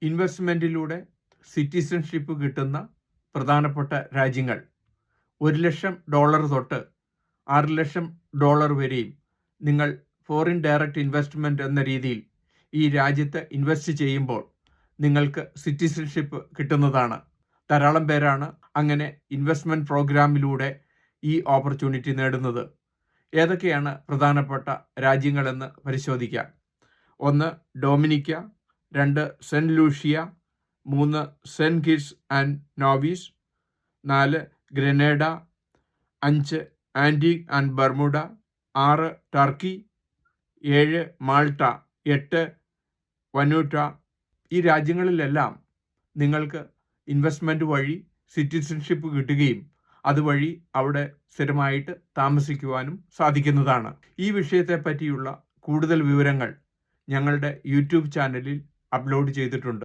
ഇൻവെസ്റ്റ്മെൻറ്റിലൂടെ citizenship കിട്ടുന്ന പ്രധാനപ്പെട്ട രാജ്യങ്ങൾ $1,00,000 തൊട്ട് $6,00,000 വരെയും നിങ്ങൾ ഫോറിൻ ഡയറക്റ്റ് ഇൻവെസ്റ്റ്മെൻറ്റ് എന്ന രീതിയിൽ ഈ രാജ്യത്ത് ഇൻവെസ്റ്റ് ചെയ്യുമ്പോൾ നിങ്ങൾക്ക് സിറ്റിസൺഷിപ്പ് കിട്ടുന്നതാണ്. ധാരാളം പേരാണ് അങ്ങനെ ഇൻവെസ്റ്റ്മെൻറ്റ് പ്രോഗ്രാമിലൂടെ ഈ ഓപ്പർച്യൂണിറ്റി നേടുന്നത്. ഏതൊക്കെയാണ് പ്രധാനപ്പെട്ട രാജ്യങ്ങളെന്ന് പരിശോധിക്കാം. 1 Dominica, 2 Saint Lucia, 3 Saint Kitts and Nevis, 4 Grenada, 5 Antigua and Barbuda, 6 Turkey, 7 Malta, 8 Vanuatu. ഈ രാജ്യങ്ങളിലെല്ലാം നിങ്ങൾക്ക് ഇൻവെസ്റ്റ്മെൻറ്റ് വഴി സിറ്റിസൺഷിപ്പ് കിട്ടുകയും അതുവഴി അവിടെ സ്ഥിരമായിട്ട് താമസിക്കുവാനും സാധിക്കുന്നതാണ്. ഈ വിഷയത്തെ പറ്റിയുള്ള കൂടുതൽ വിവരങ്ങൾ ഞങ്ങളുടെ യൂട്യൂബ് ചാനലിൽ അപ്ലോഡ് ചെയ്തിട്ടുണ്ട്.